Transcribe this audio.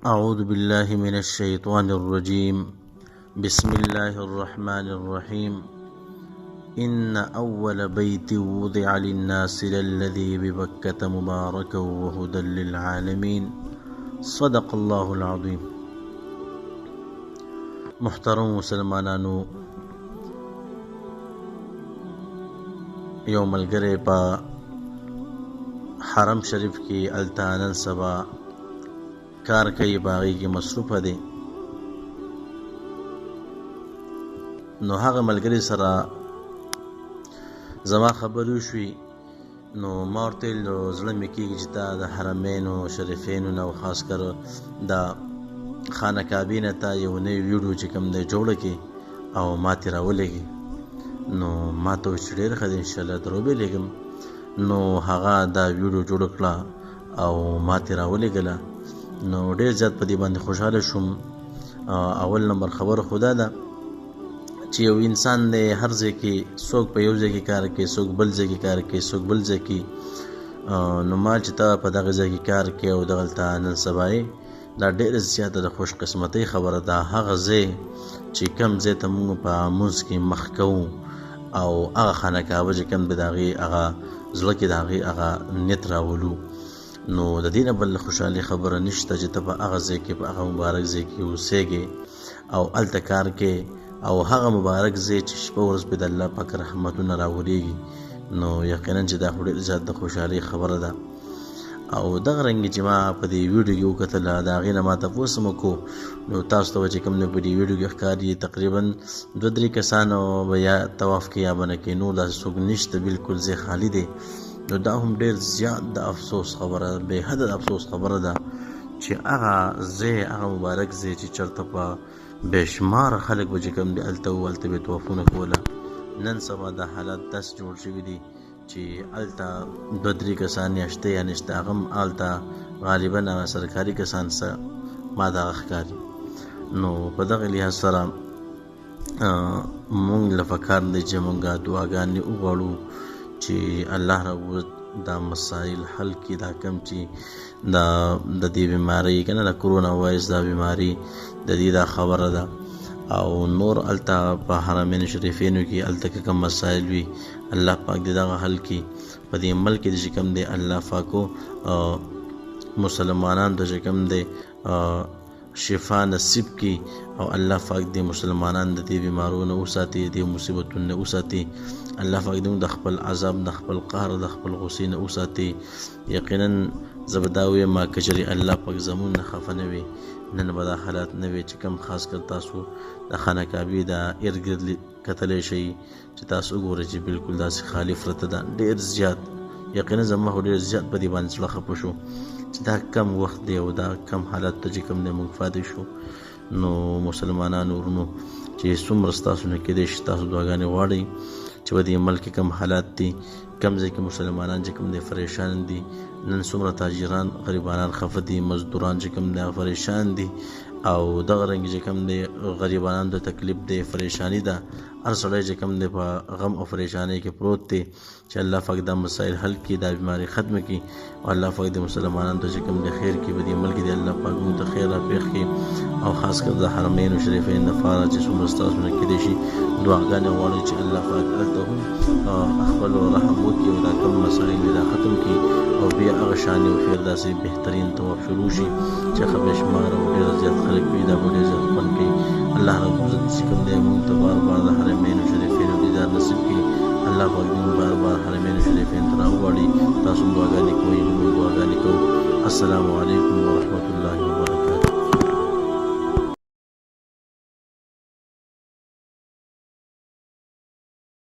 اعوذ باللہ من الشیطان الرجیم بسم اللہ الرحمن الرحیم ان اول بیت وضع للناس للذی ببکۃ مبارکا وہدی للعالمین صدق اللہ العظیم. محترم مسلمانانو، یو ملګری په حرم شریف کې الته نن سبا کار کوي، باغی کې مصروفه دی. نو هغه ملګری سره زما خبرې وشوې، نو ما ورته ویل زړه مې کېږي چې تا د حرمینو شریفینو نه او خاص کر د خانه کعبې نه تا یو نوی ویډیو چې کوم دی جوړه کړې او ما ترې راولېږې. نو ما ته وویل چې ډېر ښه دی، انشاءالله در وبېلېږم. نو هغه دا ویډیو جوړه کړه او ما ترې راولېږله. نو ډېر زیات په دې باندې خوشحاله شوم. اول نمبر خبره خو دا ده چې یو انسان دی هر ځای کې، څوک په یو ځای کې کار کوي، څوک بل ځای کې کار کوي، څوک بل ځای کې. نو ما چې ته په دغه ځای کې کار کوي او دغلته نن سبا یې، دا ډېره زیاته د خوش قسمتۍ خبره ده. هغه ځای چې کوم ځای ته موږ په مونځ کې مخ کوو او هغه خانه کعبه چې کوم دی د هغې هغه زړه کې د هغې هغه نیت راولو، نو د دې نه بل خوشحالي خبره نشته چې ته په هغه ځای کې، په هغه مبارک ځای کې اوسېږې او هلته کار کې، او هغه مبارک ځای چې شپه ورځ پې د الله پاک رحمتونه راورېږي. نو یقینا چې دا خو ډېر زیات د خوشحالۍ خبره ده. او دغه رنګې چې ما په دې ویډیو کې وکتله، د هغې نه ما تپوس هم وکړو. نو تاسو ته به چې کوم دی په دې ویډیو کې ښکاري تقریبا 2-3 کسانو به یا طواف کې یا به نه کوي، نور داسې څوک نشته، بلکل ځای خالي دی. نو دا هم ډېر زیات د افسوس خبره، بې حده د افسوس خبره ده چې هغه ځای، هغه مبارک ځای چې چېرته په بې شماره خلک به چې کوم دي هلته وو، هلته به یې طوافونه کوله. نن سبا دا حالات داسې جوړ شوي دي چې هلته 2-3 کسان یا شته یا نشته، هغه هم هلته غالبا هغه سرکاري کسان څه ما د هغه ښکاري. نو په دغه لحاظ سره مونږ له پکار دی چې مونږ دعاګانې وغواړو چې الله رب دا مسایل حل کړي. دا کم چې د دې بیمارۍ که نه د کرونا وایرس دا بیماري د دې دا خبره ده، او نور هلته په حرمین شریفینو کې هلته که کوم مسایل وي، الله پاک دې دغه حل کړي. په دې ملک کې چې کوم دی الله پاکو مسلمانانو ته چې کوم دی شفا نصیب کی، او الله پاک دې مسلمانان د دې بیمارونو وساتي، دې مصیبتونو وساتي. الله پاک دې د خپل عذاب، د خپل قهر، د خپل غصې نه وساتي. یقینا زه به دا ووایم که چېرې الله پاک زموږ نه خفه نه وي، نن به دا حالات نه وي چې کوم خاص کر تاسو د خانه کعبې د ارد ګرد کتلی شئ چې تاسو وګورئ چې بلکل داسې خالي پرته ده. ډېر زیات یقینا زما خو ډېر زیات په دې باندې زړه خفه شو چې دا کم وخت دی او دا کم حالت ته چې کوم دی موږ پاتې شو. نو مسلمانانو ورونو چې څومره ستاسو نه کېدی شي تاسو دعاګانې غواړئ چې په دې ملک کې کم حالات دي، کم ځای کې مسلمانان چې کوم دی پریشان دي. نن څومره تاجران غریبانان خفه دي، مزدوران چې کوم دی پریشان دي، او دغه رنګ چې کوم دی غریبانان د تکلیف دی، پریشانی ده. هر سړی چې کوم دی په غم او پریشانی کې پروت دی چې الله پاک دا مسایل حل کړي، دا بیماری ختم کړي، او الله پاک د مسلمانانو ته چې کوم دی خیر کړي. په دې ملک دی الله پاک موږ ته خیر راپېښ کړي، او خاص کر د حرمین شریفین دپاره چې څومره ستاسو نه کېدی شي دعاګانې غواړئ چې الله پاک هلته هم خپل رحم وکړي او دا کوم مسایل دا ختم کړي، او بیا هغه شانې او خیر داسې بهترین طواف شروع شي چې ښه بې شماره او ډېر زیات خلک وي، دا به ډېر زیات خوند کوي. الله رب عزت چې کوم دی موږ ته بار بار د حرمینو شریفینو دیدار نصیب کړي. الله پاک موږ بار بار حرمینو شریفینو ته راوغواړي. تاسو دعاګانې کوئ، موږ دعاګانې کوو. السلام علیکم ورحمة الله وبرکاته.